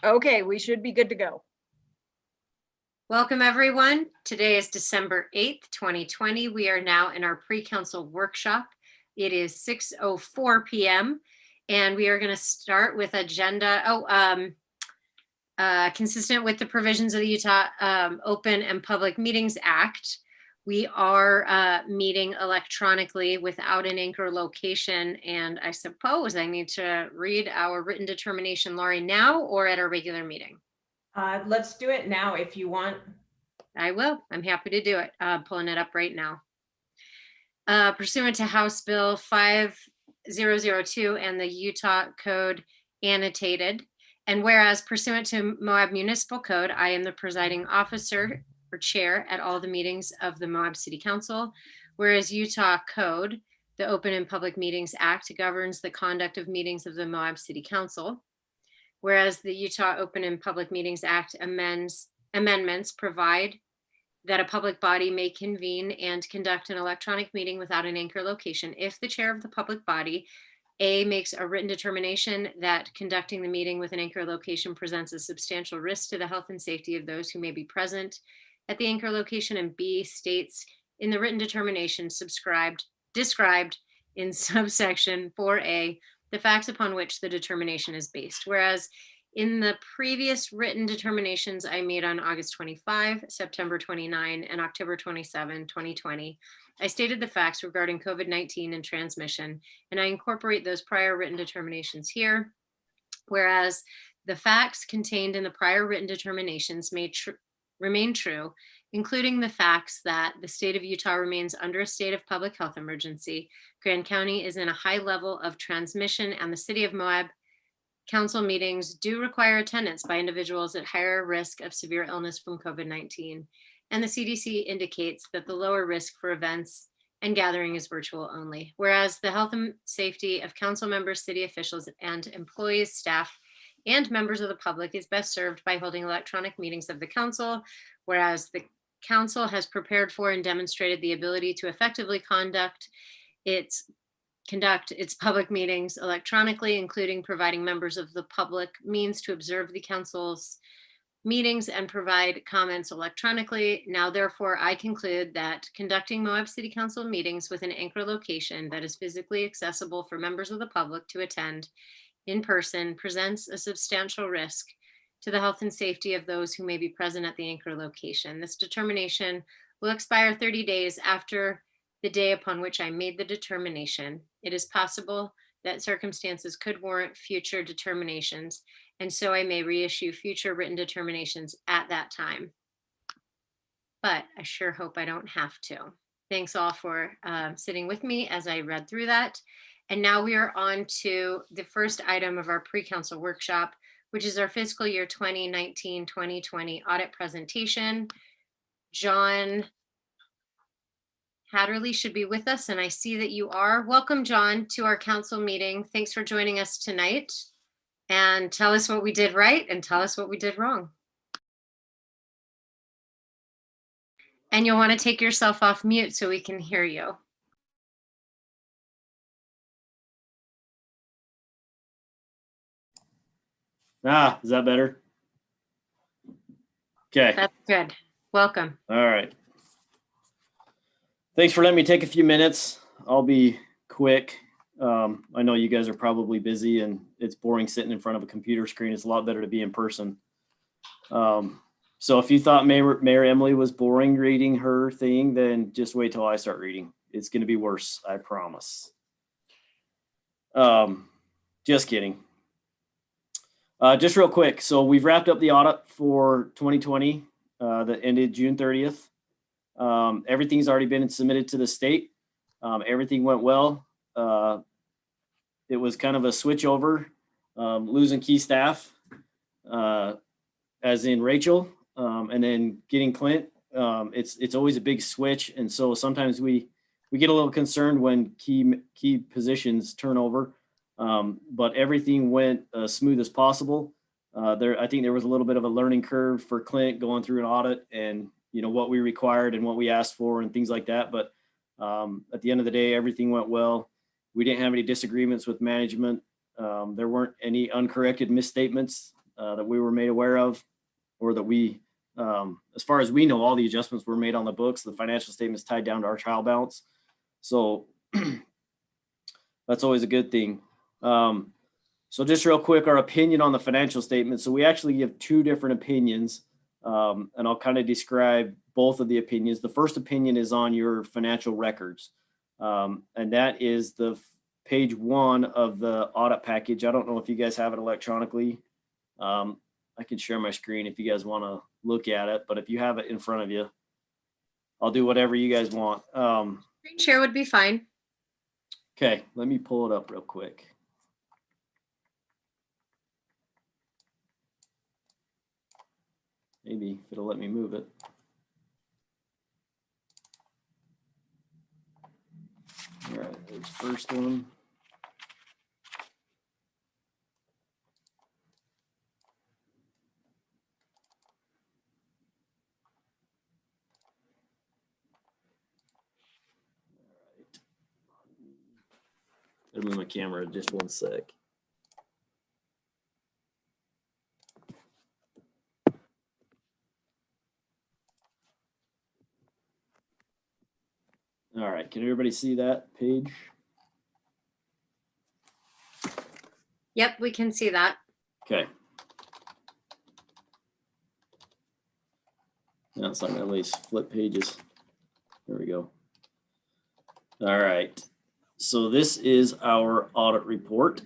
Okay, we should be good to go. Welcome, everyone. Today is December 8th, 2020. We are now in our pre-council workshop. It is 6:04 p.m. and we are going to start with agenda. Consistent with the provisions of the Utah Open and Public Meetings Act, we are meeting electronically without an anchor location. And I suppose I need to read our written determination, Lori, now or at our regular meeting? Let's do it now if you want. I will. I'm happy to do it. Pulling it up right now. Pursuant to House Bill 5002 and the Utah Code annotated, and whereas pursuant to Moab Municipal Code, I am the presiding officer or chair at all the meetings of the Moab City Council, whereas Utah Code, the Open and Public Meetings Act, governs the conduct of meetings of the Moab City Council, whereas the Utah Open and Public Meetings Act amendments provide that a public body may convene and conduct an electronic meeting without an anchor location if the chair of the public body A, makes a written determination that conducting the meeting with an anchor location presents a substantial risk to the health and safety of those who may be present at the anchor location, and B, states in the written determination described in subsection 4A the facts upon which the determination is based. Whereas in the previous written determinations I made on August 25, September 29, and October 27, 2020, I stated the facts regarding COVID-19 and transmission, and I incorporate those prior written determinations here. Whereas the facts contained in the prior written determinations may remain true, including the facts that the state of Utah remains under a state of public health emergency, Grand County is in a high level of transmission, and the city of Moab council meetings do require attendance by individuals at higher risk of severe illness from COVID-19. And the CDC indicates that the lower risk for events and gathering is virtual only. Whereas the health and safety of council members, city officials, and employees, staff, and members of the public is best served by holding electronic meetings of the council. Whereas the council has prepared for and demonstrated the ability to effectively conduct its public meetings electronically, including providing members of the public means to observe the council's meetings and provide comments electronically. Now, therefore, I conclude that conducting Moab City Council meetings with an anchor location that is physically accessible for members of the public to attend in person presents a substantial risk to the health and safety of those who may be present at the anchor location. This determination will expire 30 days after the day upon which I made the determination. It is possible that circumstances could warrant future determinations, and so I may reissue future written determinations at that time. But I sure hope I don't have to. Thanks all for sitting with me as I read through that. And now we are on to the first item of our pre-council workshop, which is our fiscal year 2019-2020 audit presentation. John Hatterley should be with us, and I see that you are. Welcome, John, to our council meeting. Thanks for joining us tonight. And tell us what we did right and tell us what we did wrong. And you'll want to take yourself off mute so we can hear you. Is that better? Okay. That's good. Welcome. All right. Thanks for letting me take a few minutes. I'll be quick. I know you guys are probably busy and it's boring sitting in front of a computer screen. It's a lot better to be in person. So if you thought Mayor Emily was boring reading her thing, then just wait till I start reading. It's going to be worse, I promise. Just kidding. Just real quick. So we've wrapped up the audit for 2020 that ended June 30th. Everything's already been submitted to the state. Everything went well. It was kind of a switch over, losing key staff, as in Rachel, and then getting Clint. It's always a big switch. And so sometimes we get a little concerned when key positions turn over, but everything went as smooth as possible. I think there was a little bit of a learning curve for Clint going through an audit and, you know, what we required and what we asked for and things like that. But at the end of the day, everything went well. We didn't have any disagreements with management. There weren't any uncorrected misstatements that we were made aware of, or that we, as far as we know, all the adjustments were made on the books. The financial statements tied down to our trial balance. So that's always a good thing. So just real quick, our opinion on the financial statement. So we actually give two different opinions, and I'll kind of describe both of the opinions. The first opinion is on your financial records, and that is the page 1 of the audit package. I don't know if you guys have it electronically. I can share my screen if you guys want to look at it, but if you have it in front of you, I'll do whatever you guys want. Screen share would be fine. Okay, let me pull it up real quick. Maybe if it'll let me move it. All right, there's first one. Gotta move my camera just one sec. All right, can everybody see that page? Yep, we can see that. Okay. Now it's not gonna at least flip pages. There we go. All right. So this is our audit report.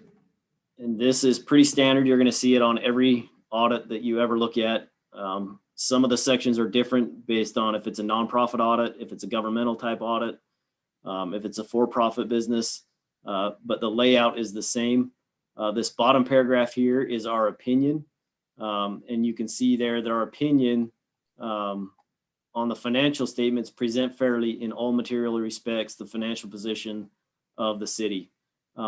And this is pretty standard. You're gonna see it on every audit that you ever look at. Some of the sections are different based on if it's a nonprofit audit, if it's a governmental type audit, if it's a for-profit business, but the layout is the same. This bottom paragraph here is our opinion. And you can see there that our opinion on the financial statements present fairly in all material respects the financial position of the city.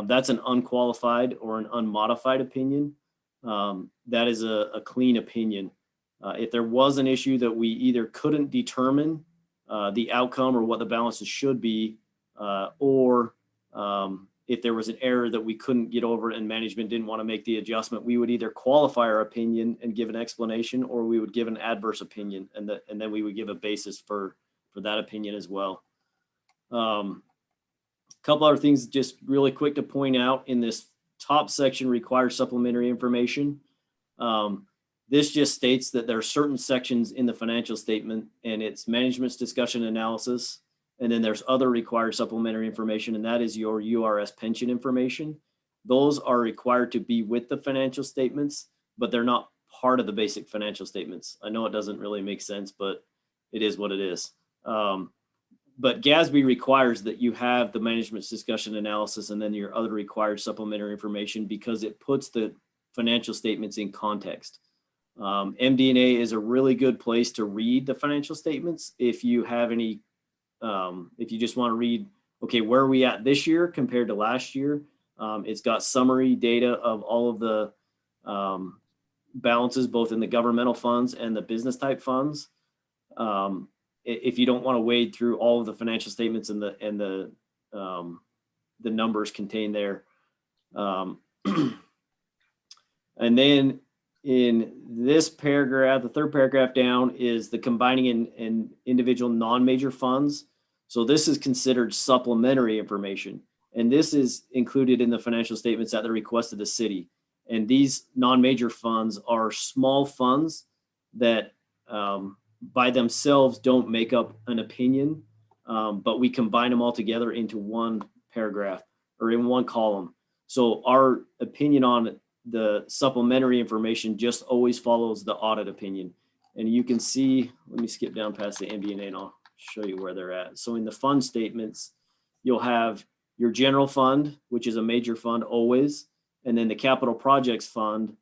That's an unqualified or an unmodified opinion. That is a clean opinion. If there was an issue that we either couldn't determine the outcome or what the balances should be, or if there was an error that we couldn't get over and management didn't want to make the adjustment, we would either qualify our opinion and give an explanation, or we would give an adverse opinion, and then we would give a basis for that opinion as well. Couple other things just really quick to point out in this top section, requires supplementary information. This just states that there are certain sections in the financial statement, and it's management's discussion analysis. And then there's other required supplementary information, and that is your URS pension information. Those are required to be with the financial statements, but they're not part of the basic financial statements. I know it doesn't really make sense, but it is what it is. But GASB requires that you have the management's discussion analysis and then your other required supplementary information, because it puts the financial statements in context. MD&A is a really good place to read the financial statements if you have any, if you just want to read, okay, where are we at this year compared to last year? It's got summary data of all of the balances, both in the governmental funds and the business type funds. If you don't want to wade through all of the financial statements and the numbers contained there. And then in this paragraph, the third paragraph down, is the combining in individual non-major funds. So this is considered supplementary information. And this is included in the financial statements at the request of the city. And these non-major funds are small funds that by themselves don't make up an opinion, but we combine them all together into one paragraph or in one column. So our opinion on the supplementary information just always follows the audit opinion. And you can see, let me skip down past the MD&A and I'll show you where they're at. So in the fund statements, you'll have your general fund, which is a major fund always, and then the capital projects fund.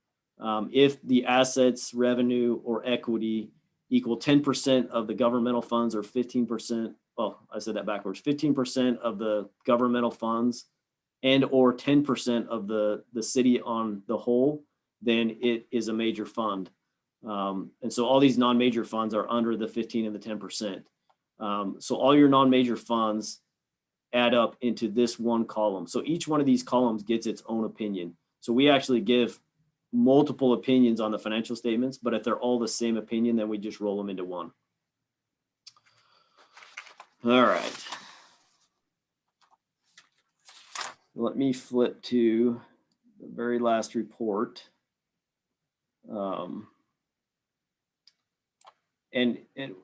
If the assets, revenue, or equity equal 10% of the governmental funds or 15%, oh, I said that backwards, 15% of the governmental funds and or 10% of the city on the whole, then it is a major fund. And so all these non-major funds are under the 15 and the 10%. So all your non-major funds add up into this one column. So each one of these columns gets its own opinion. So we actually give multiple opinions on the financial statements, but if they're all the same opinion, then we just roll them into one. All right. Let me flip to the very last report. And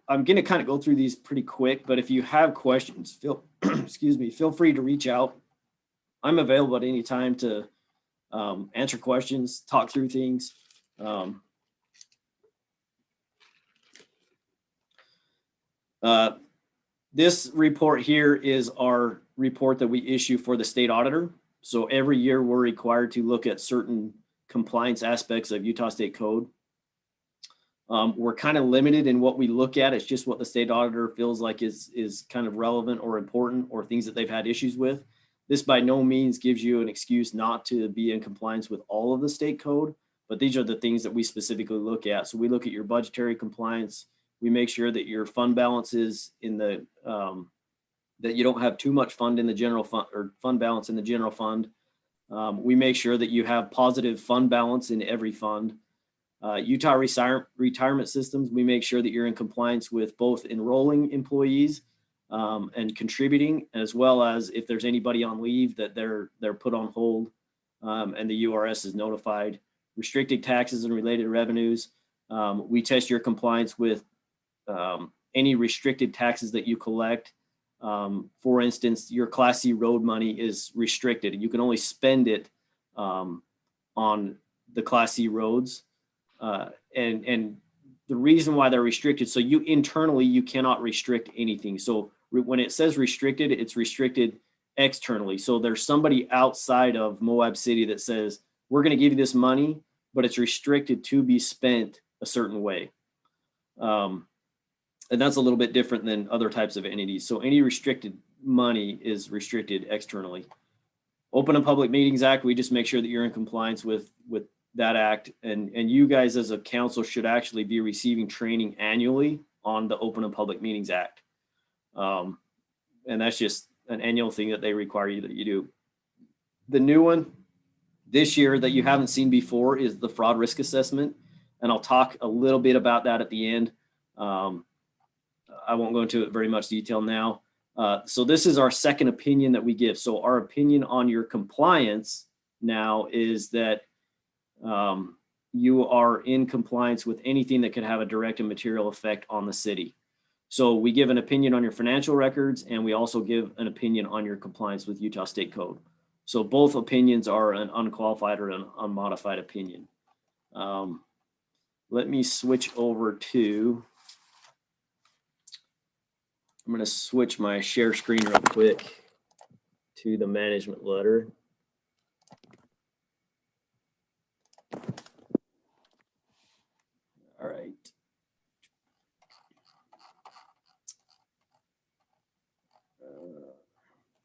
I'm going to kind of go through these pretty quick, but if you have questions, excuse me, feel free to reach out. I'm available at any time to answer questions, talk through things. This report here is our report that we issue for the state auditor. So every year we're required to look at certain compliance aspects of Utah State Code. We're kind of limited in what we look at. It's just what the state auditor feels like is kind of relevant or important or things that they've had issues with. This by no means gives you an excuse not to be in compliance with all of the state code, but these are the things that we specifically look at. So we look at your budgetary compliance. We make sure that your fund balance is in the, that you don't have too much fund in the general fund or fund balance in the general fund. We make sure that you have positive fund balance in every fund. Utah retirement systems, we make sure that you're in compliance with both enrolling employees and contributing, as well as if there's anybody on leave that they're put on hold and the URS is notified. Restricted taxes and related revenues, we test your compliance with any restricted taxes that you collect. For instance, your Class C road money is restricted and you can only spend it on the Class C roads. And the reason why they're restricted, so you internally, you cannot restrict anything. So when it says restricted, it's restricted externally. So there's somebody outside of Moab City that says, we're going to give you this money, but it's restricted to be spent a certain way. And that's a little bit different than other types of entities. So any restricted money is restricted externally. Open and Public Meetings Act, we just make sure that you're in compliance with that act. And you guys as a council should actually be receiving training annually on the Open and Public Meetings Act. And that's just an annual thing that they require you that you do. The new one this year that you haven't seen before is the fraud risk assessment. And I'll talk a little bit about that at the end. I won't go into it very much detail now. So this is our second opinion that we give. So our opinion on your compliance now is that you are in compliance with anything that could have a direct and material effect on the city. So we give an opinion on your financial records, and we also give an opinion on your compliance with Utah State Code. So both opinions are an unqualified or an unmodified opinion. Let me switch over to, I'm going to switch my share screen real quick to the management letter. All right.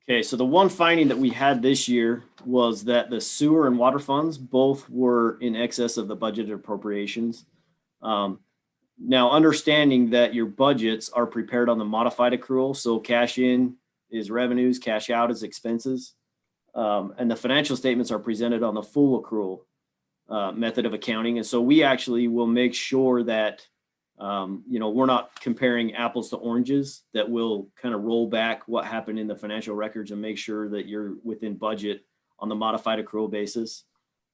Okay, so the one finding that we had this year was that the sewer and water funds both were in excess of the budgeted appropriations. Now, understanding that your budgets are prepared on the modified accrual, so cash in is revenues, cash out is expenses, and the financial statements are presented on the full accrual method of accounting. And so we actually will make sure that we're not comparing apples to oranges, that will kind of roll back what happened in the financial records and make sure that you're within budget on the modified accrual basis.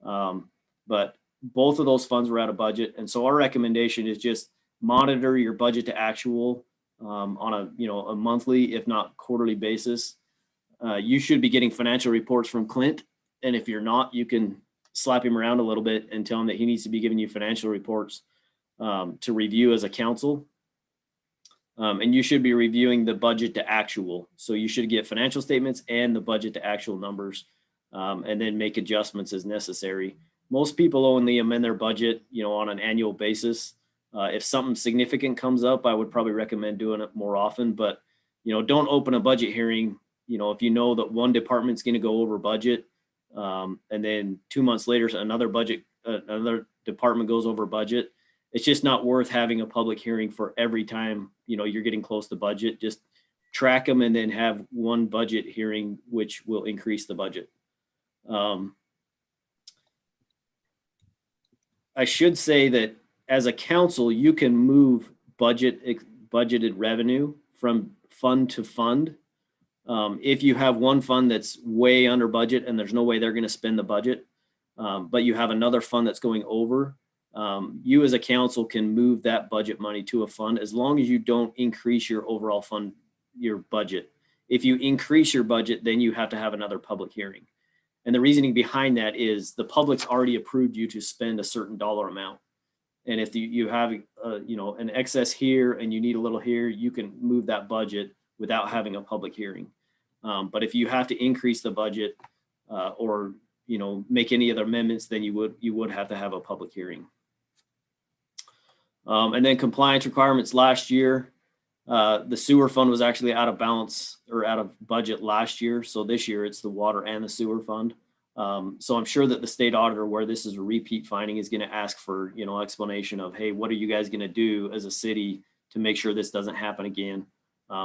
But both of those funds were out of budget. And so our recommendation is just monitor your budget to actual on a monthly, if not quarterly basis. You should be getting financial reports from Clint. And if you're not, you can slap him around a little bit and tell him that he needs to be giving you financial reports to review as a council. And you should be reviewing the budget to actual. So you should get financial statements and the budget to actual numbers, and then make adjustments as necessary. Most people only amend their budget, on an annual basis. If something significant comes up, I would probably recommend doing it more often, but, don't open a budget hearing, if you know that one department's going to go over budget, and then 2 months later, another department goes over budget. It's just not worth having a public hearing for every time, you're getting close to budget. Just track them and then have one budget hearing, which will increase the budget. I should say that as a council, you can move budgeted revenue from fund to fund. If you have one fund that's way under budget and there's no way they're going to spend the budget, but you have another fund that's going over, you as a council can move that budget money to a fund as long as you don't increase your overall fund, your budget. If you increase your budget, then you have to have another public hearing. And the reasoning behind that is the public's already approved you to spend a certain dollar amount. And if you have an excess here and you need a little here, you can move that budget without having a public hearing. But if you have to increase the budget or make any other amendments, then you would have to have a public hearing. And then compliance requirements last year, the sewer fund was actually out of balance or out of budget last year. So this year it's the water and the sewer fund. So I'm sure that the state auditor, where this is a repeat finding, is going to ask for, explanation of, hey, what are you guys going to do as a city to make sure this doesn't happen again?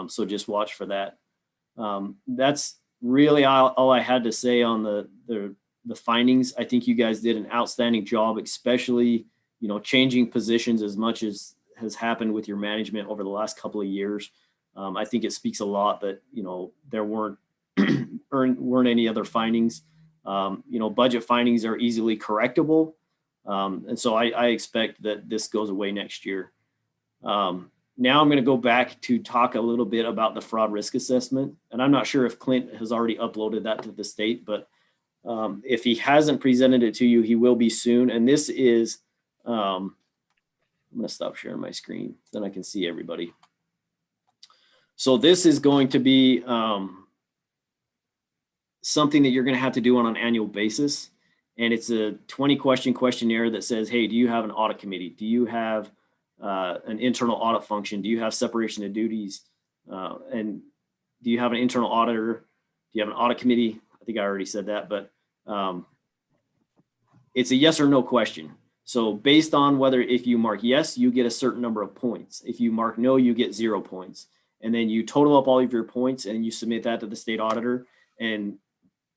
So just watch for that. That's really all I had to say on the findings. I think you guys did an outstanding job, especially, changing positions as much as has happened with your management over the last couple of years. I think it speaks a lot that, there weren't any other findings. Budget findings are easily correctable. And so I expect that this goes away next year. Now I'm going to go back to talk a little bit about the fraud risk assessment. And I'm not sure if Clint has already uploaded that to the state, but if he hasn't presented it to you, he will be soon. And this is, I'm going to stop sharing my screen, then I can see everybody. So this is going to be something that you're going to have to do on an annual basis. And it's a 20-question questionnaire that says, hey, do you have an audit committee? Do you have an internal audit function? Do you have separation of duties? And do you have an internal auditor? Do you have an audit committee? I think I already said that, but it's a yes or no question. So based on whether, if you mark yes, you get a certain number of points. If you mark no, you get 0 points. And then you total up all of your points and you submit that to the state auditor. And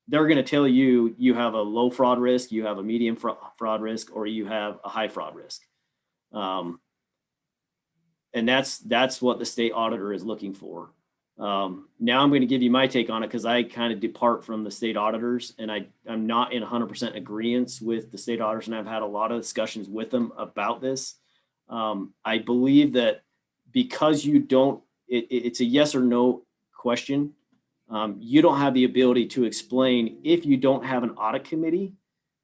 they're going to tell you, you have a low fraud risk, you have a medium fraud risk, or you have a high fraud risk. And that's what the state auditor is looking for. Now I'm going to give you my take on it because I kind of depart from the state auditors, and I'm not in 100% agreement with the state auditors, and I've had a lot of discussions with them about this. I believe that because you don't, it's a yes or no question. You don't have the ability to explain, if you don't have an audit committee,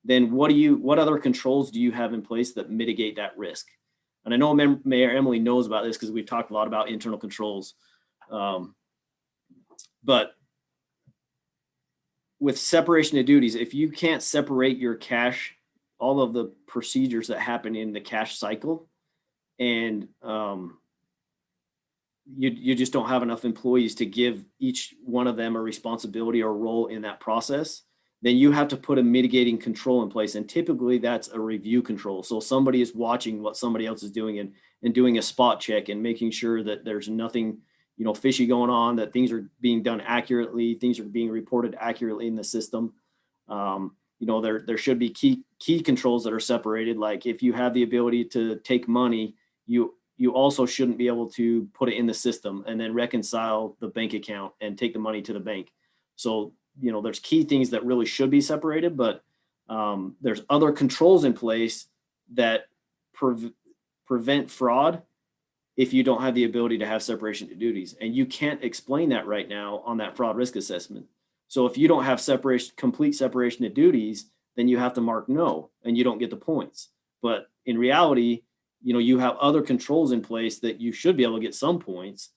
then what other controls do you have in place that mitigate that risk? And I know Mayor Emily knows about this because we've talked a lot about internal controls. But with separation of duties, if you can't separate your cash, all of the procedures that happen in the cash cycle, and you just don't have enough employees to give each one of them a responsibility or role in that process, then you have to put a mitigating control in place. And typically that's a review control. So somebody is watching what somebody else is doing and doing a spot check and making sure that there's nothing, fishy going on, that things are being done accurately, things are being reported accurately in the system. There should be key controls that are separated. Like if you have the ability to take money, you also shouldn't be able to put it in the system and then reconcile the bank account and take the money to the bank. So, there's key things that really should be separated, but there's other controls in place that prevent fraud if you don't have the ability to have separation of duties. And you can't explain that right now on that fraud risk assessment. So if you don't have complete separation of duties, then you have to mark no, and you don't get the points. But in reality, you have other controls in place that you should be able to get some points.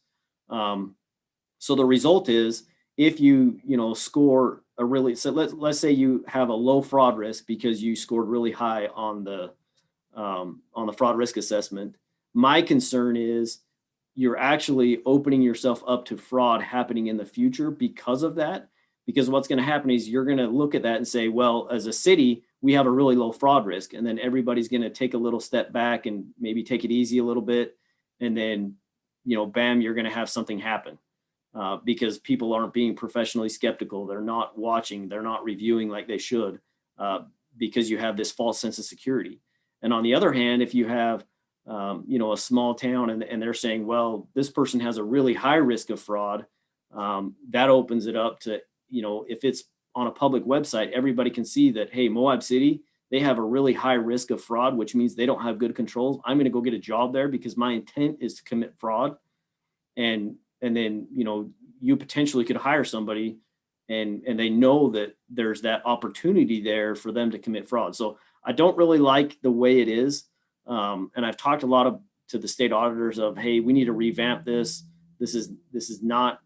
So the result is, if you score a really, so let's say you have a low fraud risk because you scored really high on the fraud risk assessment. My concern is you're actually opening yourself up to fraud happening in the future because of that. Because what's going to happen is you're going to look at that and say, well, as a city, we have a really low fraud risk. And then everybody's going to take a little step back and maybe take it easy a little bit. And then, bam, you're going to have something happen because people aren't being professionally skeptical. They're not watching. They're not reviewing like they should because you have this false sense of security. And on the other hand, if you have, you know, a small town and they're saying, well, this person has a really high risk of fraud, that opens it up to, you know, if it's on a public website, everybody can see that, hey, Moab City, they have a really high risk of fraud, which means they don't have good controls. I'm going to go get a job there because my intent is to commit fraud. And then, you know, you potentially could hire somebody and they know that there's that opportunity there for them to commit fraud. So I don't really like the way it is. And I've talked a lot to the state auditors of, hey, we need to revamp this. This is not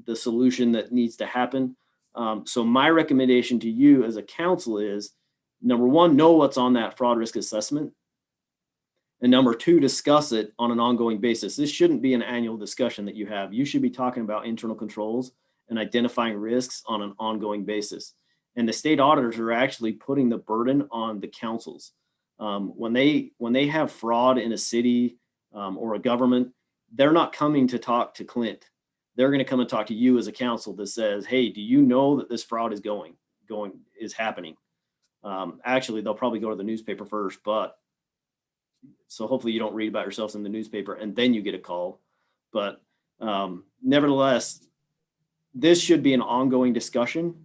the solution that needs to happen. So my recommendation to you as a council is, number one, know what's on that fraud risk assessment. And number two, discuss it on an ongoing basis. This shouldn't be an annual discussion that you have. You should be talking about internal controls and identifying risks on an ongoing basis. And the state auditors are actually putting the burden on the councils. When they have fraud in a city or a government, they're not coming to talk to Clint. They're going to come and talk to you as a council that says, hey, do you know that this fraud is happening? Actually, they'll probably go to the newspaper first, but so hopefully you don't read about yourselves in the newspaper and then you get a call. But nevertheless, this should be an ongoing discussion.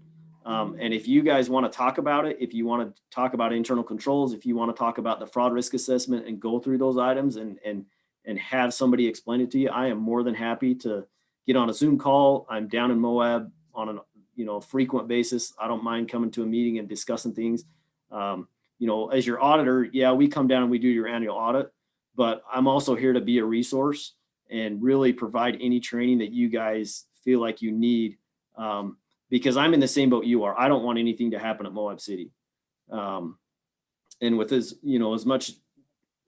And if you guys want to talk about it, if you want to talk about internal controls, if you want to talk about the fraud risk assessment and go through those items and have somebody explain it to you, I am more than happy to get on a Zoom call. I'm down in Moab on a frequent basis. I don't mind coming to a meeting and discussing things. You know, as your auditor, yeah, we come down and we do your annual audit, but I'm also here to be a resource and really provide any training that you guys feel like you need. Because I'm in the same boat you are. I don't want anything to happen at Moab City. And with this, you know, as much,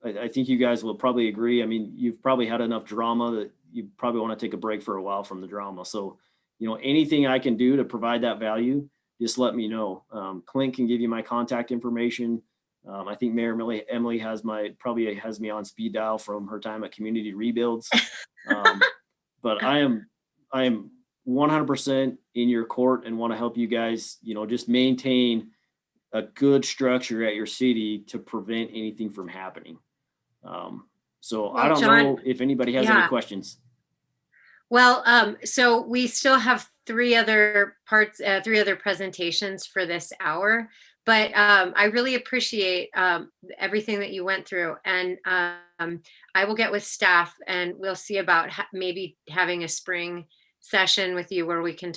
I think you guys will probably agree. I mean, you've probably had enough drama that you probably want to take a break for a while from the drama. So, you know, anything I can do to provide that value, just let me know. Clint can give you my contact information. I think Mayor Emily probably has me on speed dial from her time at Community Rebuilds. But I am 100% in your court and want to help you guys, you know, just maintain a good structure at your city to prevent anything from happening. So I don't know if anybody has any questions. Well, so we still have three other presentations for this hour, but I really appreciate everything that you went through, and I will get with staff and we'll see about maybe having a spring session with you where we can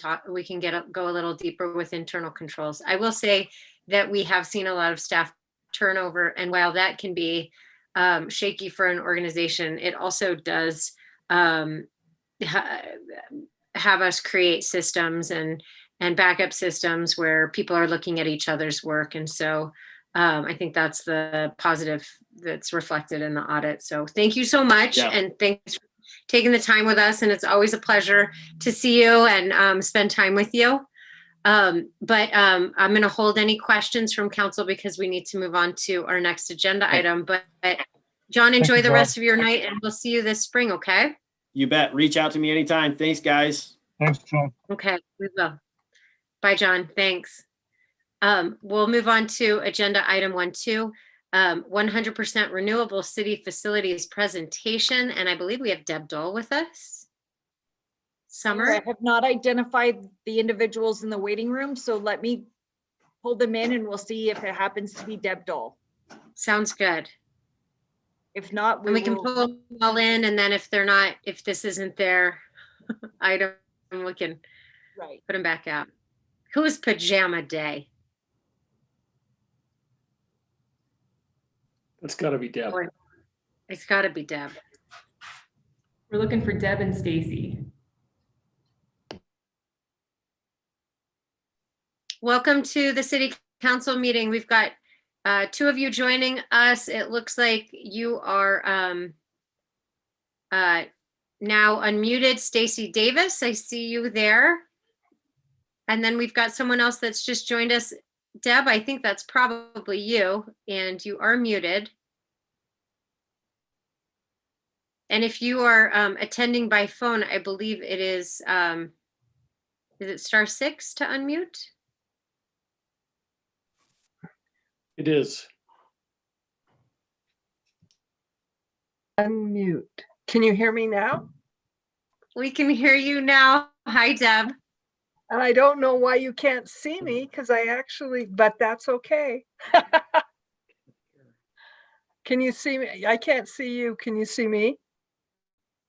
go a little deeper with internal controls. I will say that we have seen a lot of staff turnover, and while that can be shaky for an organization, it also does have us create systems and backup systems where people are looking at each other's work. And so I think that's the positive that's reflected in the audit. So thank you so much. Yeah. And thanks for taking the time with us. And it's always a pleasure to see you and spend time with you. But I'm going to hold any questions from council because we need to move on to our next agenda item. But John, enjoy the rest of your night, and we'll see you this spring, okay? You bet. Reach out to me anytime. Thanks, guys. Thanks, John. Okay, we will. Bye, John. Thanks. We'll move on to agenda item 1.2, 100% renewable city facilities presentation. And I believe we have Deb Dole with us. Summer? I have not identified the individuals in the waiting room, so let me pull them in and we'll see if it happens to be Deb Dole. Sounds good. If not, we can pull them all in, and then if this isn't their item, we can put them back out. Who is Pajama Day? It's got to be Deb. It's got to be Deb. We're looking for Deb and Stacy. Welcome to the City Council meeting. We've got two of you joining us. It looks like you are now unmuted. Stacy Davis, I see you there. And then we've got someone else that's just joined us. Deb, I think that's probably you, and you are muted. And if you are attending by phone, I believe it is it *6 to unmute? It is. Unmute. Can you hear me now? We can hear you now. Hi, Deb. And I don't know why you can't see me because I actually, but that's okay. Can you see me? I can't see you. Can you see me?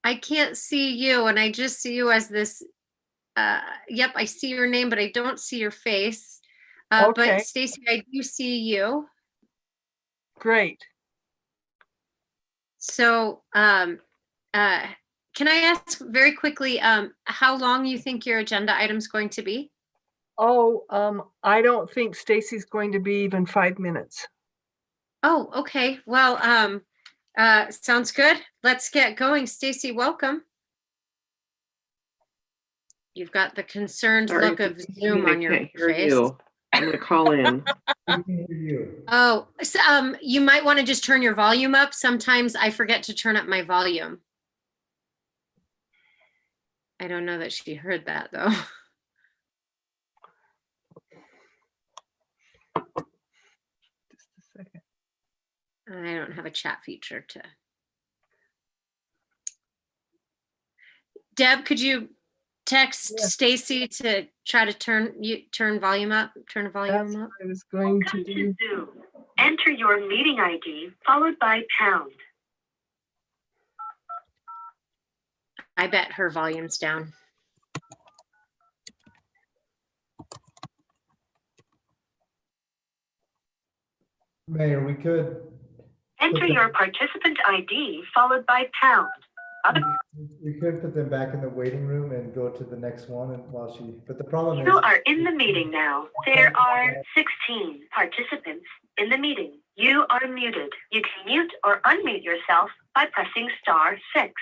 I can't see you, and I just see you as this. Yep, I see your name, but I don't see your face. Okay. But Stacy, I do see you. Great. So, can I ask very quickly, how long you think your agenda item is going to be? Oh, I don't think Stacy's going to be even 5 minutes. Oh, okay. Well, sounds good. Let's get going. Stacy, welcome. You've got the concerned Sorry, look if of you can Zoom hear me, on I your can't hear face. you. I'm gonna call in. Oh, so, you might want to just turn your volume up. Sometimes I forget to turn up my volume. I don't know that she heard that though. Just a second. I don't have a chat feature to. Deb, could you text Yes. Stacy to try to turn volume up? Turn the volume That's up. what I was going to do. Zoom. Enter your meeting ID followed by pound. I bet her volume's down. Mayor, we could. Enter your participant ID followed by pound. We could put them back in the waiting room and go to the next one and while she, but the problem is. You are in the meeting now. There are 16 participants in the meeting. You are muted. You can mute or unmute yourself by pressing *6.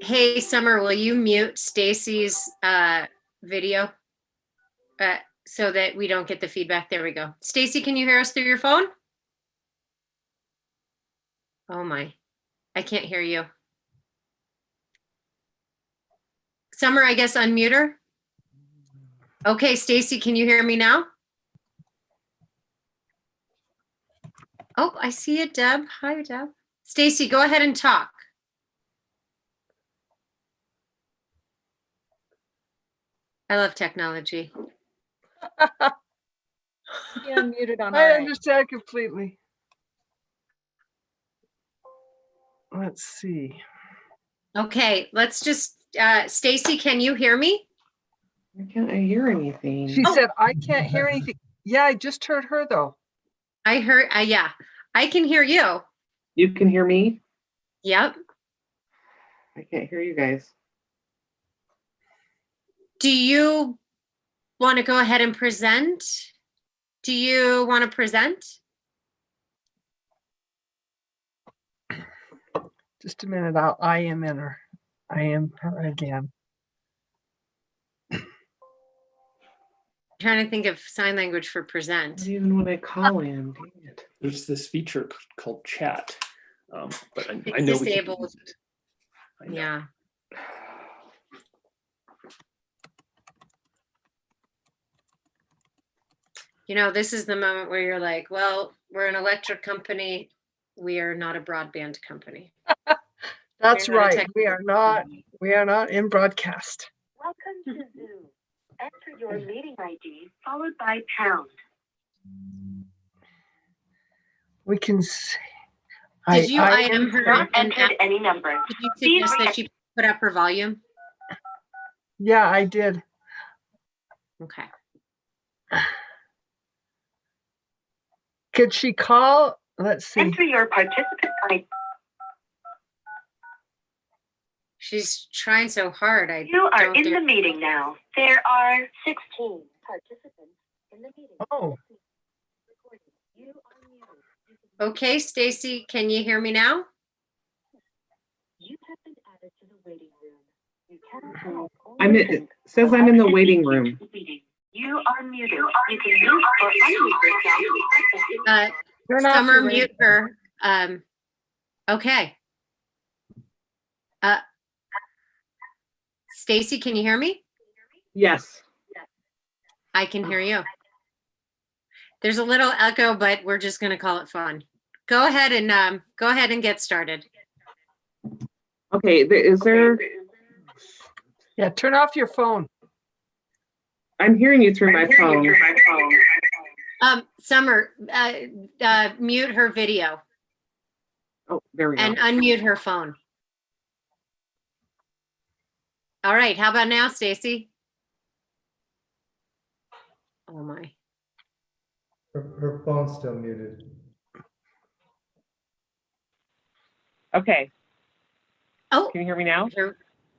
Hey, Summer, will you mute Stacy's video so that we don't get the feedback? There we go. Stacy, can you hear us through your phone? Oh my, I can't hear you. Summer, I guess unmute her. Okay, Stacy, can you hear me now? Oh, I see it, Deb. Hi, Deb. Stacy, go ahead and talk. I love technology. Yeah, muted on I our end. understand completely. Let's see. Okay, let's just, Stacy, can you hear me? Why can't I hear anything? She said, I can't hear anything. Yeah, I just heard her though. I heard, yeah, I can hear you. You can hear me? Yep. I can't hear you guys. Do you want to go ahead and present? Do you want to present? Just a minute. I am in her. I am her again. Trying to think of sign language for Not present. even when I call in, dang it. There's this feature called chat, but I It's know we can disabled. use it. I know. Yeah. You know, this is the moment where you're like, well, we're an electric company. We are not a broadband company. That's We're not a right. tech We are not in broadcast. Welcome to Zoom. Enter your meeting ID followed by pound. We can see. Did you IM her Not and entered any number. did you suggest that she put up her volume? Yeah, I did. Okay. Could she call? Let's see. Enter your participant ID. She's trying so hard. You are don't in dare- the meeting now. There are 16 participants in the meeting. Oh, You are muted. Okay, Stacy, can you hear me now? You have been added to the waiting room. You cannot talk or I'm in, listen it says I'm in the waiting room. You are muted. You can mute or unmute yourself. turn off Summer, your mute her. Okay. Stacy, can you hear me? Yes. I can hear you. There's a little echo, but we're just going to call it fun. Go ahead and get started. Okay, is there, Yeah, turn off your phone. I'm hearing you through my phone. Summer, mute her video Oh, there we go. and unmute her phone. All right, how about now, Stacy? Oh my. Her phone's still muted. Okay, Oh, can you hear me now?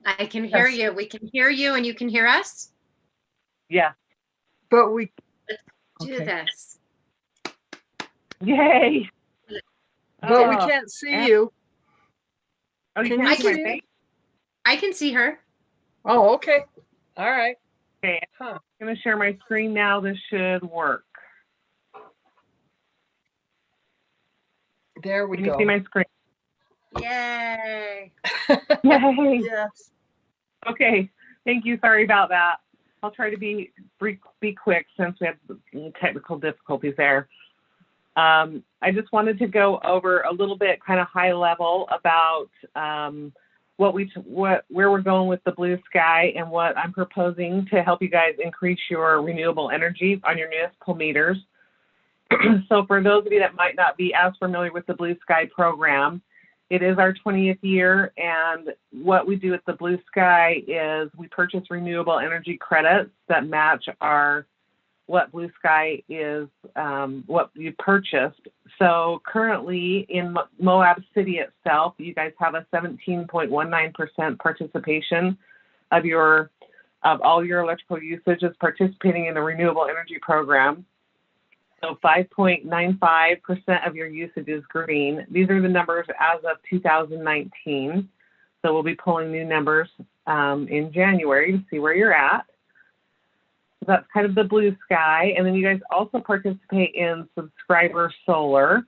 I can hear Yes. you. We can hear you and you can hear us? Yeah. But we, Do Okay. this. Yay. but we Oh, can't see and- you. Oh, you Can can't you see my see- face? I can see her. Oh, okay. All right. Okay, Huh. I'm gonna share my screen now. This should work. There we Can you go. see my screen? Yay. Yay. Yes. Okay, thank you. Sorry about that. I'll try to be quick since we have technical difficulties there. I just wanted to go over a little bit kind of high level about where we're going with the blue sky and what I'm proposing to help you guys increase your renewable energy on your municipal meters. So for those of you that might not be as familiar with the Blue Sky program, it is our 20th year, and what we do with the Blue Sky is we purchase renewable energy credits that match what Blue Sky is, what you purchased. So currently in Moab City itself, you guys have a 17.19% participation of all your electrical usage is participating in the renewable energy program. So 5.95% of your usage is green. These are the numbers as of 2019. So we'll be pulling new numbers in January to see where you're at. So that's kind of the blue sky. And then you guys also participate in subscriber solar.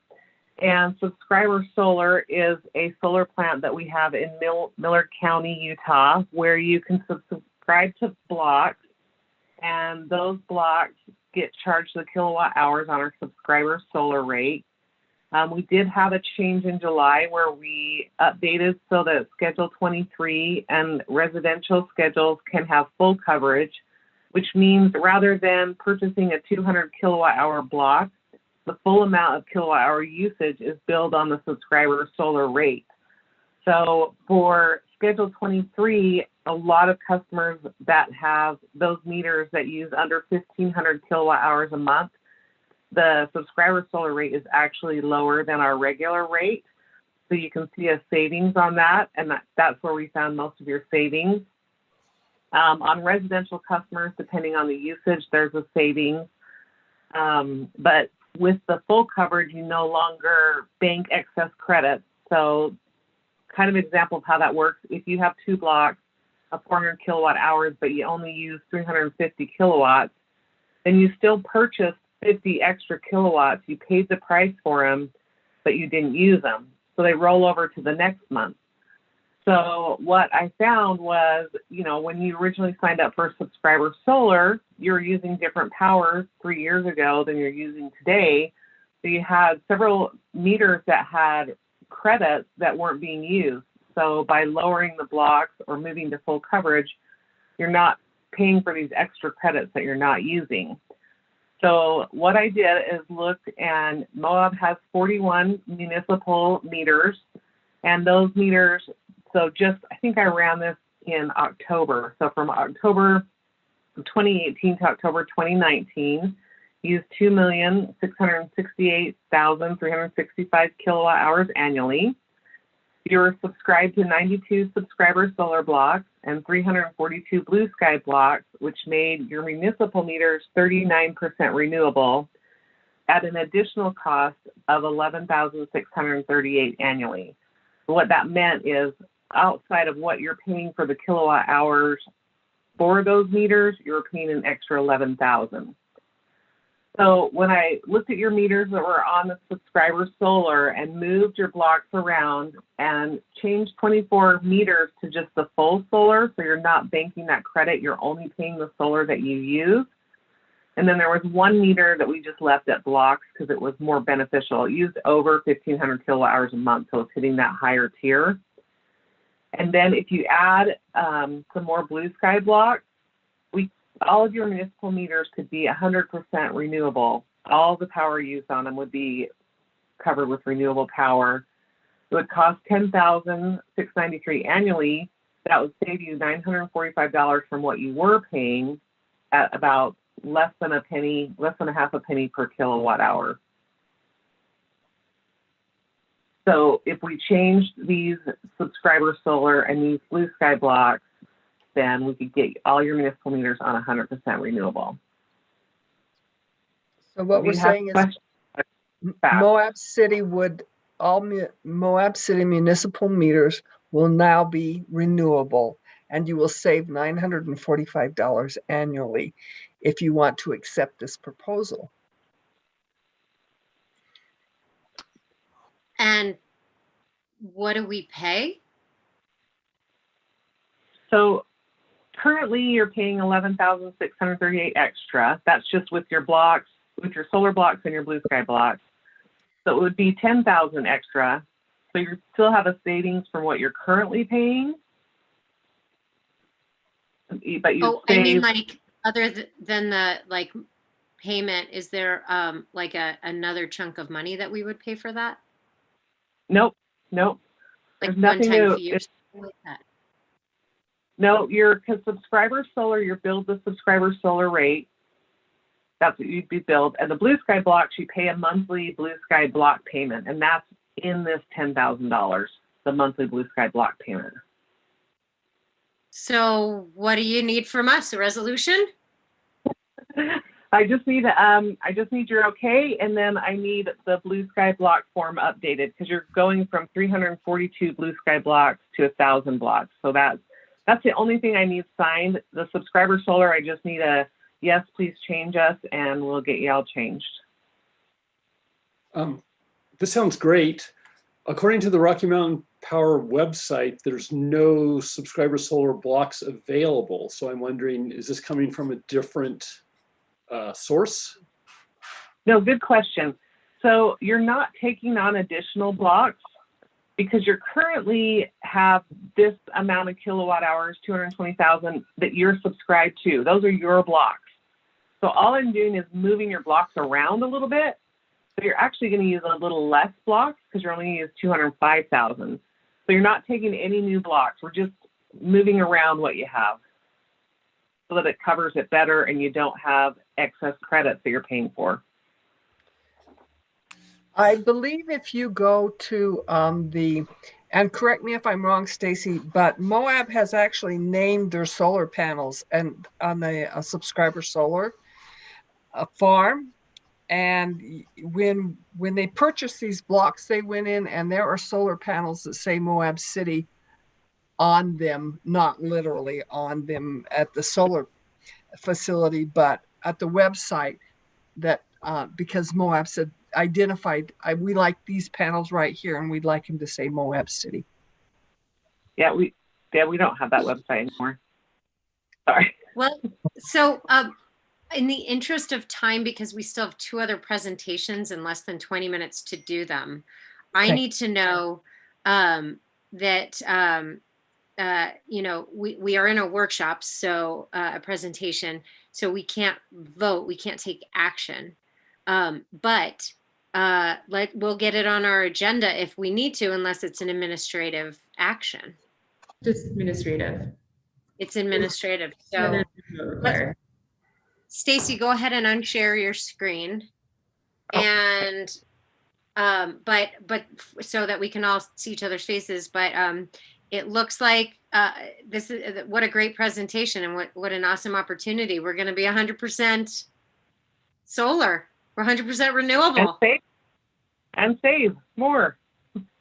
And subscriber solar is a solar plant that we have in Millard County, Utah, where you can subscribe to blocks, and those blocks get charged the kilowatt hours on our subscriber solar rate. We did have a change in July where we updated so that Schedule 23 and residential schedules can have full coverage, which means rather than purchasing a 200 kilowatt hour block, the full amount of kilowatt hour usage is billed on the subscriber solar rate. So for Schedule 23, a lot of customers that have those meters that use under 1,500 kilowatt hours a month, the subscriber solar rate is actually lower than our regular rate. So you can see a savings on that, and that's where we found most of your savings. On residential customers, depending on the usage, there's a savings. But with the full coverage, you no longer bank excess credits. So kind of example of how that works, if you have two blocks of 400 kilowatt hours, but you only use 350 kilowatts, then you still purchased 50 extra kilowatts. You paid the price for them, but you didn't use them. So they roll over to the next month. So what I found was, when you originally signed up for subscriber solar, you were using different powers 3 years ago than you're using today. So you had several meters that had credits that weren't being used. So by lowering the blocks or moving to full coverage, you're not paying for these extra credits that you're not using. So what I did is look, and Moab has 41 municipal meters, and those meters, so I think I ran this in October. So from October 2018 to October 2019, used 2,668,365 kilowatt hours annually. You're subscribed to 92 subscriber solar blocks and 342 blue sky blocks, which made your municipal meters 39% renewable at an additional cost of $11,638 annually. What that meant is, outside of what you're paying for the kilowatt hours for those meters, you're paying an extra $11,000. So when I looked at your meters that were on the subscriber solar and moved your blocks around and changed 24 meters to just the full solar, so you're not banking that credit, you're only paying the solar that you use, And then there was one meter that we just left at blocks because it was more beneficial. It used over 1,500 kilowatt hours a month, so it's hitting that higher tier. And then if you add some more blue sky blocks, all of your municipal meters could be 100% renewable. All the power use on them would be covered with renewable power. It would cost $10,693 annually. That would save you $945 from what you were paying at about less than a half a penny per kilowatt hour. So if we changed these subscriber solar and these blue sky blocks, then we could get all your municipal meters on 100% renewable. So what we're saying is Moab City Moab City municipal meters will now be renewable, and you will save $945 annually if you want to accept this proposal. And what do we pay? So currently you're paying $11,638 extra. That's just with your blocks, with your solar blocks and your blue sky blocks. So it would be $10,000 extra. So you still have a savings from what you're currently paying. But you I mean, like, other than the like payment, is there like another chunk of money that we would pay for that? Nope. Like There's one nothing time new. fee or something like that? No, because subscriber solar, you're billed the subscriber solar rate. That's what you'd be billed. And the blue sky blocks, you pay a monthly blue sky block payment, and that's in this $10,000, the monthly blue sky block payment. So what do you need from us? A resolution? I just need your okay, and then I need the blue sky block form updated because you're going from 342 blue sky blocks to 1,000 blocks. So that's the only thing I need signed. The subscriber solar, I just need a yes, please change us, and we'll get you all changed. This sounds great. According to the Rocky Mountain Power website, there's no subscriber solar blocks available. So I'm wondering, is this coming from a different source? No, good question. So you're not taking on additional blocks because you currently have this amount of kilowatt hours, 220,000, that you're subscribed to. Those are your blocks. So all I'm doing is moving your blocks around a little bit. So you're actually going to use a little less blocks because you're only going to use 205,000. So you're not taking any new blocks. We're just moving around what you have so that it covers it better and you don't have excess credits that you're paying for. I believe if you go to and correct me if I'm wrong, Stacy, but Moab has actually named their solar panels and on the subscriber solar farm. And when they purchased these blocks, they went in and there are solar panels that say Moab City on them, not literally on them at the solar facility, but at the website that because Moab said identified, we like these panels right here and we'd like them to say Moab City. Yeah, we don't have that website anymore. Sorry. Well, so in the interest of time, because we still have two other presentations in less than 20 minutes to do them, I need to know that, you know, we are in a workshop, so a presentation, so we can't vote, we can't take action. But we'll get it on our agenda if we need to, unless it's an administrative action. Just administrative. It's administrative. So Stacy, go ahead and unshare your screen. And but so that we can all see each other's faces, but it looks like this is what a great presentation and what an awesome opportunity. We're going to be 100% solar. We're 100% renewable. And save more.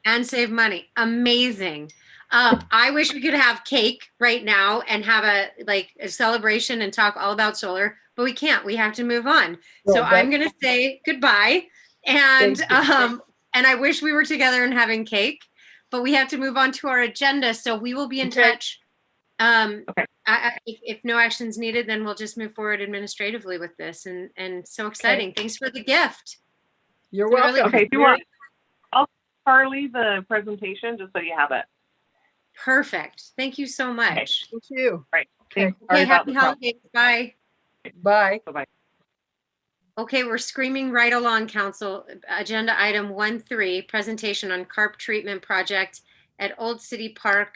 And save money. Amazing. I wish we could have cake right now and have a celebration and talk all about solar, but we can't. We have to move on. So I'm going to say goodbye. And I wish we were together and having cake, but we have to move on to our agenda. So we will be in touch Okay. If no action's needed, then we'll just move forward administratively with this. And so exciting. Thanks for the gift. You're We really welcome. Okay, do you want, I'll Carly the presentation just so you have it. Perfect. Thank you so much. Thank you. Right. Okay. Thanks. Sorry Okay, about happy the problem. holidays. Bye. Bye. Bye-bye. Okay, we're screaming right along, Council. Agenda item 1.3, presentation on carp treatment project at Old City Park.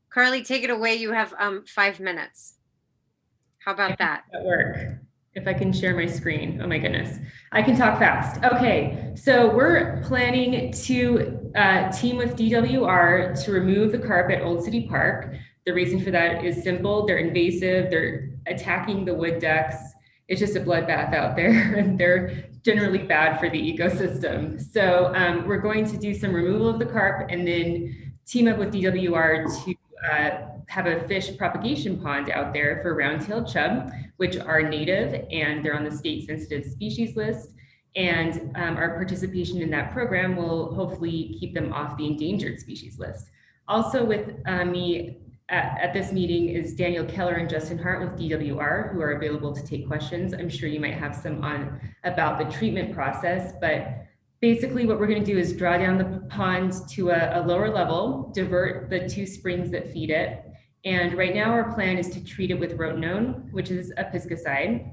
Carly, take it away. You have 5 minutes. How about that? At work, if I can share my screen. Oh my goodness, I can talk fast. Okay, so we're planning to team with DWR to remove the carp at Old City Park. The reason for that is simple. They're invasive. They're attacking the wood ducks. It's just a bloodbath out there, and they're generally bad for the ecosystem. So we're going to do some removal of the carp and then team up with DWR to have a fish propagation pond out there for round-tailed chub, which are native and they're on the state sensitive species list. And our participation in that program will hopefully keep them off the endangered species list. Also with me at this meeting is Daniel Keller and Justin Hart with DWR, who are available to take questions. I'm sure you might have some on about the treatment process, but basically what we're going to do is draw down the pond to a lower level, divert the 2 springs that feed it. And right now our plan is to treat it with rotenone, which is a pesticide.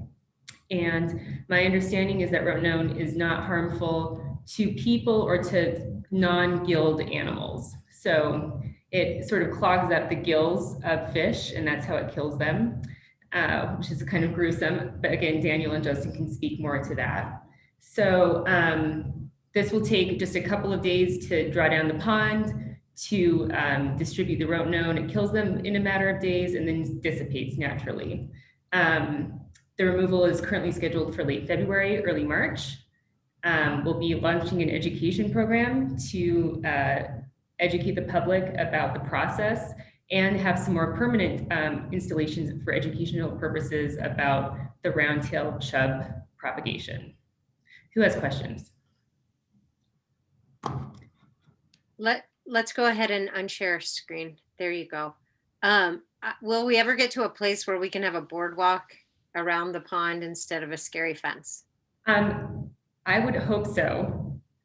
And my understanding is that rotenone is not harmful to people or to non-gilled animals. So it sort of clogs up the gills of fish, and that's how it kills them, which is kind of gruesome. But again, Daniel and Justin can speak more to that. So this will take just a couple of days to draw down the pond, to distribute the rotenone. It kills them in a matter of days and then dissipates naturally. The removal is currently scheduled for late February, early March. We'll be launching an education program to educate the public about the process and have some more permanent installations for educational purposes about the round-tailed chub propagation. Who has questions? Let's go ahead and unshare screen. There you go. Will we ever get to a place where we can have a boardwalk around the pond instead of a scary fence? I would hope so.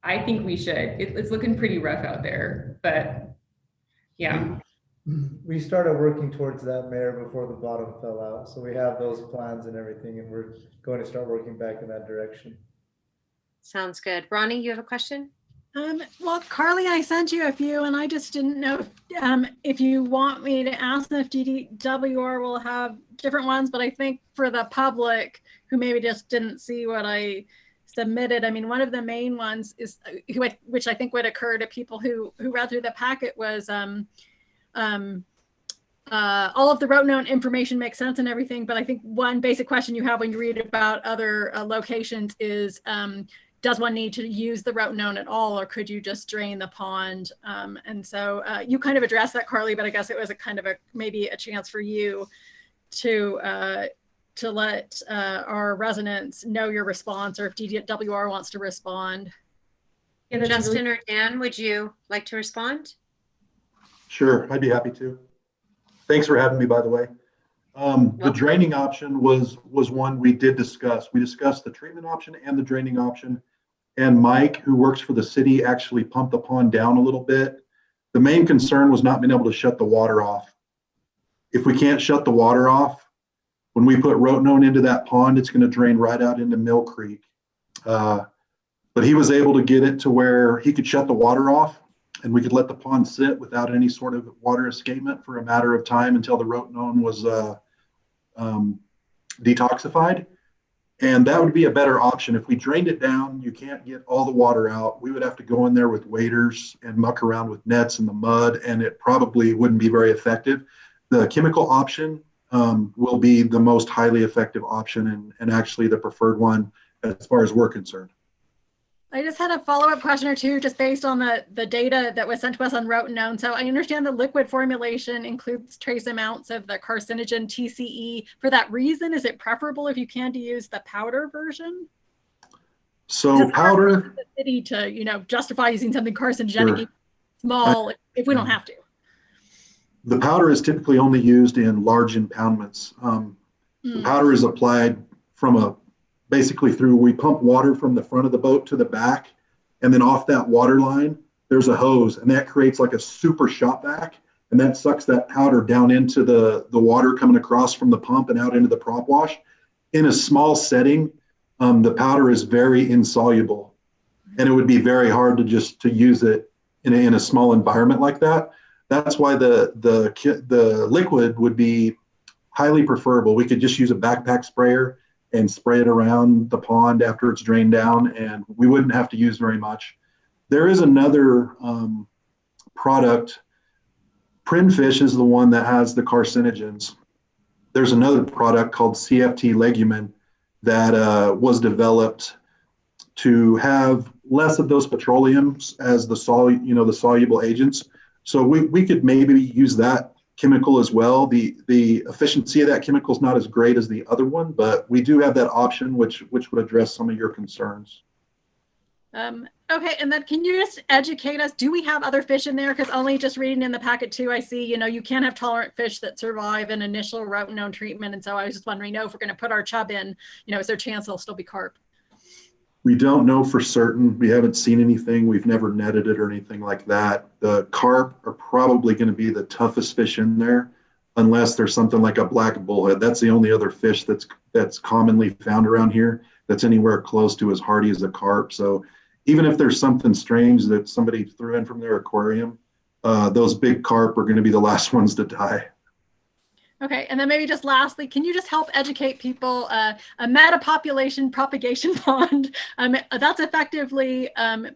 I think we should. It's looking pretty rough out there, but yeah. We started working towards that, Mayor, before the bottom fell out. So we have those plans and everything, and we're going to start working back in that direction. Sounds good. Ronnie, you have a question? Well, Carly, I sent you a few, and I just didn't know if you want me to ask them if DWR will have different ones, but I think for the public who maybe just didn't see what I submitted, I mean, one of the main ones is, which I think would occur to people who read through the packet, was all of the rotenone information makes sense and everything, but I think one basic question you have when you read about other locations is, does one need to use the rotenone at all, or could you just drain the pond? And so you kind of addressed that, Carly, but I guess it was a kind of maybe a chance for you to let our residents know your response, or if DWR wants to respond. Yeah, Justin or Dan, would you like to respond? Sure, I'd be happy to. Thanks for having me, by the way. The draining option was one we did discuss. We discussed the treatment option and the draining option. And Mike, who works for the city, actually pumped the pond down a little bit. The main concern was not being able to shut the water off. If we can't shut the water off, when we put rotenone into that pond, it's going to drain right out into Mill Creek. But he was able to get it to where he could shut the water off, and we could let the pond sit without any sort of water escapement for a matter of time until the rotenone was detoxified. And that would be a better option. If we drained it down, you can't get all the water out. We would have to go in there with waders and muck around with nets in the mud, and it probably wouldn't be very effective. The chemical option will be the most highly effective option, and actually the preferred one as far as we're concerned. I just had a follow-up question or two, just based on the data that was sent to us on rotenone. So I understand the liquid formulation includes trace amounts of the carcinogen TCE. For that reason, is it preferable if you can to use the powder version? So powder, the city to justify using something carcinogenic, sure, small, if we don't have to. The powder is typically only used in large impoundments. The powder is applied from basically through, we pump water from the front of the boat to the back, and then off that water line, there's a hose, and that creates like a super shot vac, and that sucks that powder down into the water coming across from the pump and out into the prop wash. In a small setting, the powder is very insoluble, and it would be very hard to use it in a small environment like that. That's why the liquid would be highly preferable. We could just use a backpack sprayer and spray it around the pond after it's drained down, and we wouldn't have to use very much. There is another product. Prinfish is the one that has the carcinogens. There's another product called CFT legumin that was developed to have less of those petroleums as the soluble agents. So we could maybe use that chemical as well. The efficiency of that chemical is not as great as the other one, but we do have that option, which would address some of your concerns. Okay, and then can you just educate us? Do we have other fish in there? Because only just reading in the packet too, I see, you can have tolerant fish that survive an initial rotenone treatment. And so I was just wondering, if we're going to put our chub in, is there a chance it'll still be carp? We don't know for certain. We haven't seen anything. We've never netted it or anything like that. The carp are probably going to be the toughest fish in there, unless there's something like a black bullhead. That's the only other fish that's commonly found around here that's anywhere close to as hardy as a carp. So even if there's something strange that somebody threw in from their aquarium, those big carp are going to be the last ones to die. Okay, and then maybe just lastly, can you just help educate people? A metapopulation propagation pond, that's effectively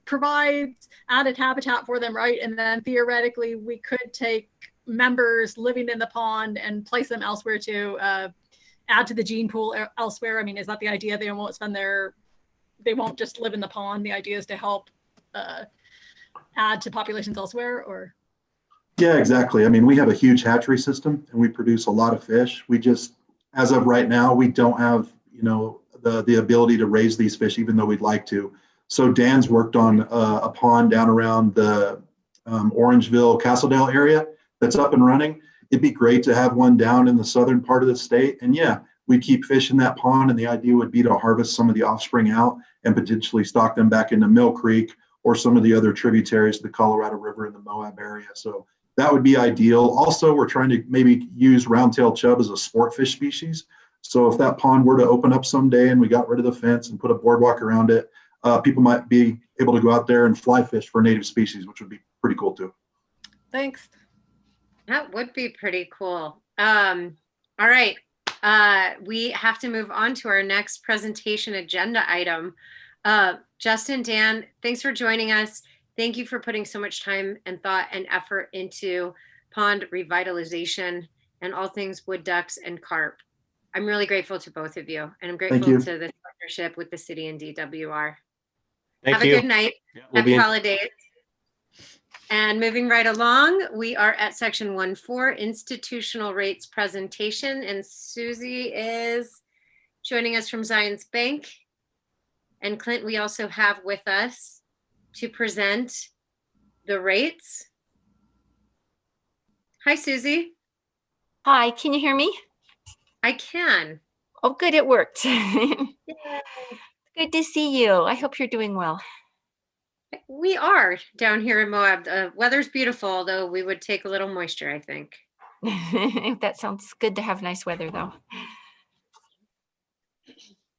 provides added habitat for them, right? And then theoretically, we could take members living in the pond and place them elsewhere to add to the gene pool elsewhere. I mean, is that the idea? They won't just live in the pond. The idea is to help add to populations elsewhere, or? Yeah, exactly. I mean, we have a huge hatchery system and we produce a lot of fish. We just, as of right now, we don't have, the ability to raise these fish, even though we'd like to. So Dan's worked on a pond down around the Orangeville, Castledale area that's up and running. It'd be great to have one down in the southern part of the state. And yeah, we keep fish in that pond, and the idea would be to harvest some of the offspring out and potentially stock them back into Mill Creek or some of the other tributaries to the Colorado River in the Moab area. So that would be ideal. Also, we're trying to maybe use round-tailed chub as a sport fish species. So if that pond were to open up someday and we got rid of the fence and put a boardwalk around it, people might be able to go out there and fly fish for native species, which would be pretty cool too. Thanks. That would be pretty cool. All right. We have to move on to our next presentation agenda item. Justin, Dan, thanks for joining us. Thank you for putting so much time and thought and effort into pond revitalization and all things wood ducks and carp. I'm really grateful to both of you, and I'm grateful to this partnership with the city and DWR. Have a good night. Happy holidays. And moving right along, we are at section 1.4, institutional rates presentation, and Susie is joining us from Zions Bank. And Clint, we also have with us to present the rates. Hi, Susie. Hi, can you hear me? I can. Oh, good, it worked. Good to see you. I hope you're doing well. We are down here in Moab. The weather's beautiful, although we would take a little moisture, I think. That sounds good to have nice weather, though.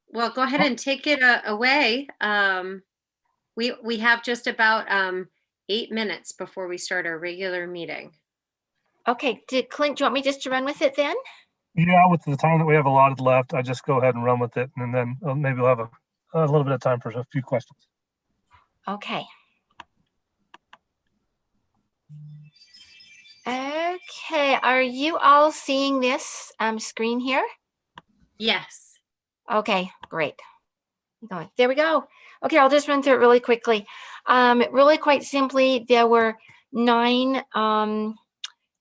Well, go ahead and take it away. We have just about 8 minutes before we start our regular meeting. Okay, Clint, do you want me just to run with it then? Yeah, with the time that we have allotted left, I just go ahead and run with it, and then maybe we'll have a little bit of time for a few questions. Okay. Okay, are you all seeing this screen here? Yes. Okay, great. There we go. Okay, I'll just run through it really quickly. Really quite simply, there were 9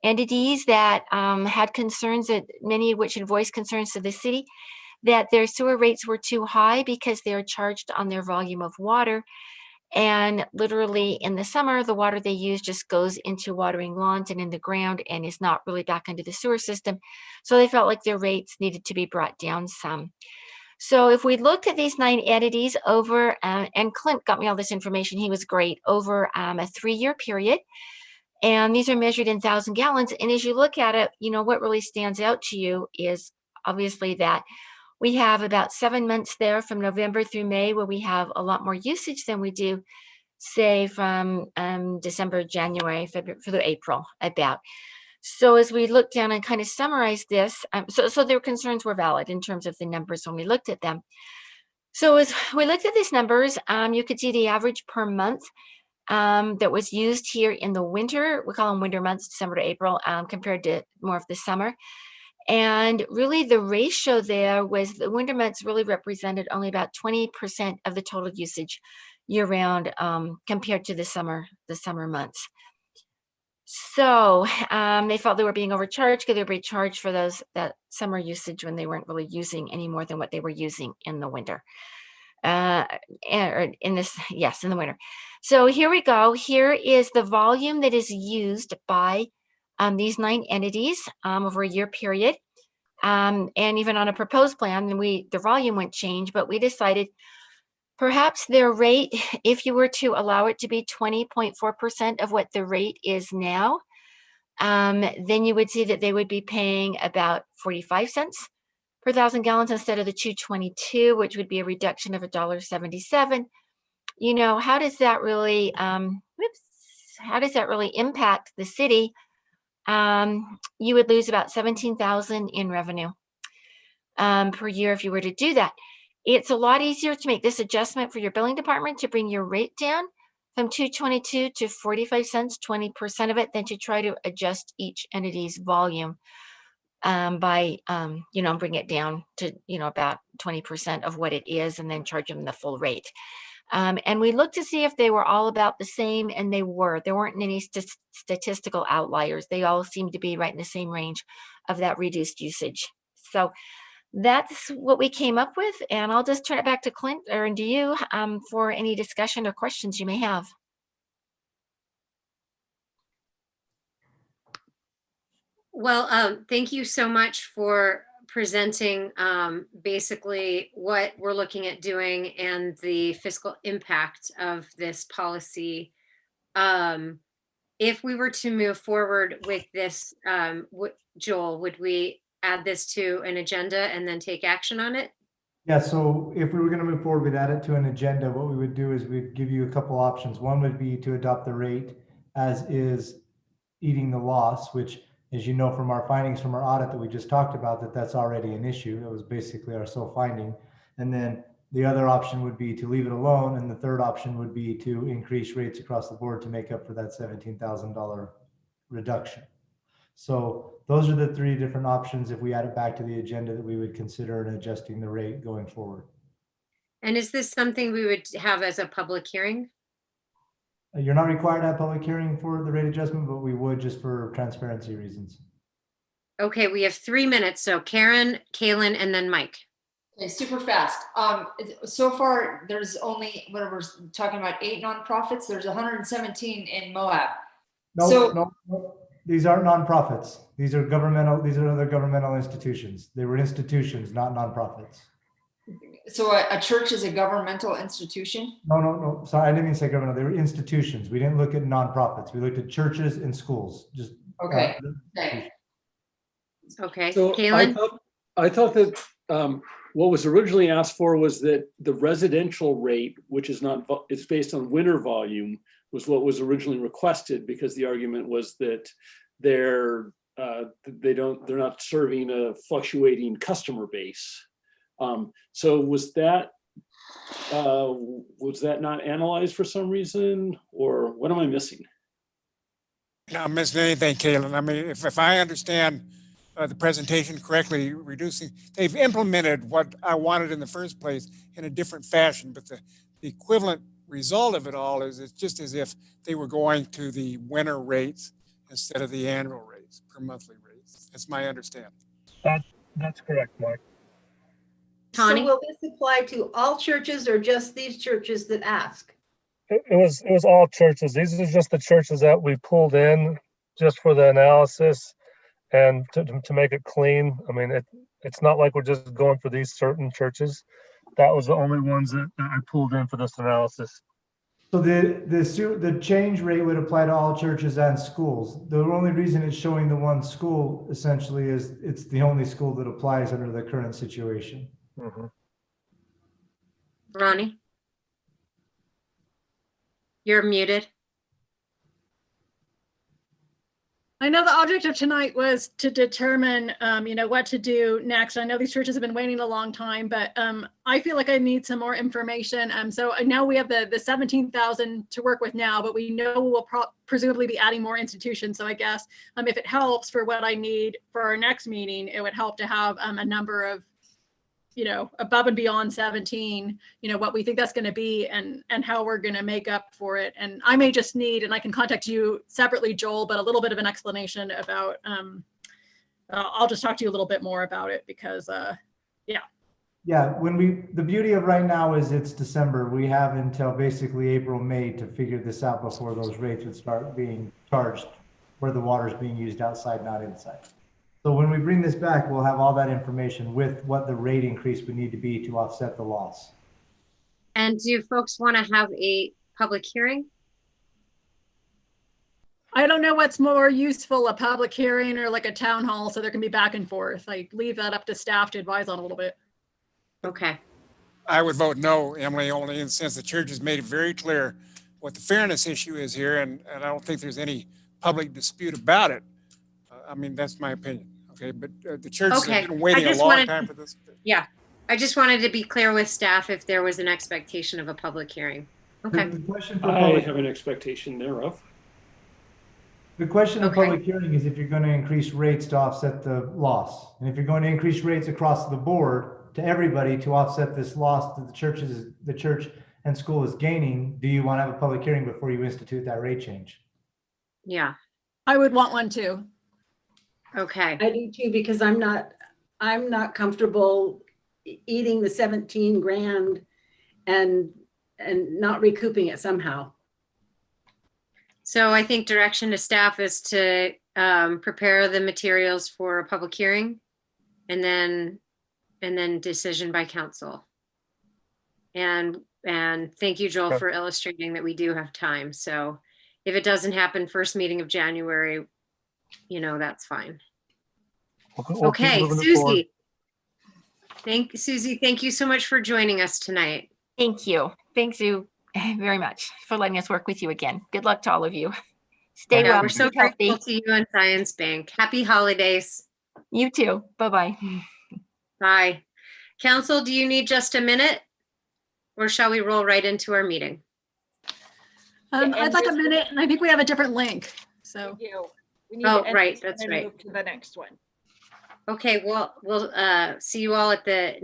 entities that had concerns, that many of which had voiced concerns to the city, that their sewer rates were too high because they are charged on their volume of water. And literally in the summer, the water they use just goes into watering lawns and in the ground and is not really back into the sewer system. So they felt like their rates needed to be brought down some. So if we looked at these 9 entities over, and Clint got me all this information, he was great, over a 3-year period. And these are measured in 1,000 gallons. And as you look at it, you know, what really stands out to you is obviously that we have about 7 months there from November through May where we have a lot more usage than we do, say, from December, January, February, through April about. So as we look down and kind of summarize this, so their concerns were valid in terms of the numbers when we looked at them. So as we looked at these numbers, you could see the average per month that was used here in the winter. We call them winter months, December to April, compared to more of the summer. And really the ratio there was the winter months really represented only about 20% of the total usage year round compared to the summer months. So they felt they were being overcharged because they were being charged for that summer usage when they weren't really using any more than what they were using in the winter. Or in the winter. So here we go. Here is the volume that is used by these 9 entities over a year period. And even on a proposed plan, the volume wouldn't change, but we decided perhaps their rate, if you were to allow it to be 20.4% of what the rate is now, then you would see that they would be paying about 45 cents per 1,000 gallons instead of the 2.22, which would be a reduction of $1.77. You know, how does that really, how does that really impact the city? You would lose about $17,000 in revenue per year if you were to do that. It's a lot easier to make this adjustment for your billing department to bring your rate down from 2.22 to 45 cents, 20% of it, than to try to adjust each entity's volume by, bring it down to, about 20% of what it is and then charge them the full rate. And we looked to see if they were all about the same, and they were. There weren't any statistical outliers. They all seemed to be right in the same range of that reduced usage. So that's what we came up with, and I'll just turn it back to Clint or to you for any discussion or questions you may have. Well, thank you so much for presenting basically what we're looking at doing and the fiscal impact of this policy. If we were to move forward with this, Joel, would we add this to an agenda and then take action on it? Yeah, so if we were going to move forward, we'd add it to an agenda. What we would do is we'd give you a couple options. One would be to adopt the rate as is, eating the loss, which, as you know from our findings from our audit that we just talked about, that's already an issue. That was basically our sole finding. And then the other option would be to leave it alone. And the third option would be to increase rates across the board to make up for that $17,000 reduction. So those are the 3 different options if we add it back to the agenda that we would consider in adjusting the rate going forward. And is this something we would have as a public hearing? You're not required to have public hearing for the rate adjustment, but we would just for transparency reasons. Okay, we have 3 minutes. So Karen, Kaylin, and then Mike. Okay, super fast. So far, there's only, whatever, we're talking about 8 nonprofits. There's 117 in Moab. No, these aren't nonprofits. These are governmental. These are other governmental institutions. They were institutions, not nonprofits. So a church is a governmental institution? No. Sorry, I didn't mean to say governmental. They were institutions. We didn't look at nonprofits. We looked at churches and schools. Just okay. Okay. So Kaylin? I thought that what was originally asked for was that the residential rate, which is not, it's based on winter volume, was what was originally requested, because the argument was that they're not serving a fluctuating customer base. So was that not analyzed for some reason, or what am I missing? Not missing anything, Kaylin. I mean, if I understand the presentation correctly, they've implemented what I wanted in the first place in a different fashion, but the equivalent result of it all is it's just as if they were going to the winter rates instead of the annual rates, per monthly rates. That's my understanding. That's correct, Mike. Connie? So will this apply to all churches or just these churches that ask? It was all churches. These are just the churches that we pulled in just for the analysis and to make it clean. I mean, it's not like we're just going for these certain churches. That was the only ones that I pulled in for this analysis. So the change rate would apply to all churches and schools. The only reason it's showing the one school essentially is it's the only school that applies under the current situation. Mm-hmm. Ronnie? You're muted. I know the object of tonight was to determine, what to do next. I know these churches have been waiting a long time, but I feel like I need some more information. So I know we have the 17,000 to work with now, but we know we'll presumably be adding more institutions. So I guess if it helps for what I need for our next meeting, it would help to have a number of, above and beyond 17, what we think that's going to be and how we're going to make up for it. And I may just need, and I can contact you separately, Joel, but a little bit of an explanation about, I'll just talk to you a little bit more about it because, yeah. Yeah, the beauty of right now is it's December. We have until basically April, May to figure this out before those rates would start being charged where the water is being used outside, not inside. So when we bring this back, we'll have all that information with what the rate increase would need to be to offset the loss. And do folks want to have a public hearing? I don't know what's more useful, a public hearing or like a town hall, so there can be back and forth. I leave that up to staff to advise on a little bit. Okay. I would vote no, Emily, only in the sense the church has made it very clear what the fairness issue is here, and I don't think there's any public dispute about it. I mean, that's my opinion. Okay, but the church has been waiting a long time for this. Yeah, I just wanted to be clear with staff if there was an expectation of a public hearing. Okay. The question for I public, have an expectation thereof. the question of public hearing is if you're going to increase rates to offset the loss. And if you're going to increase rates across the board to everybody to offset this loss that the church and school is gaining, do you want to have a public hearing before you institute that rate change? Yeah. I would want one too. Okay. I do too, because I'm not comfortable eating the 17 grand and not recouping it somehow. So I think direction to staff is to prepare the materials for a public hearing and then decision by council. And thank you, Joel, for illustrating that we do have time. So if it doesn't happen first meeting of January, that's fine. Okay, Susie. Susie, thank you so much for joining us tonight. Thank you. Thank you very much for letting us work with you again. Good luck to all of you. Stay well. We're so grateful to you and Science Bank. Happy holidays. You too. Bye-bye. Bye. Council, do you need just a minute or shall we roll right into our meeting? I'd like a minute, and I think we have a different link. So we need oh, to right. That's right. move to the next one. Okay, well, we'll see you all at the next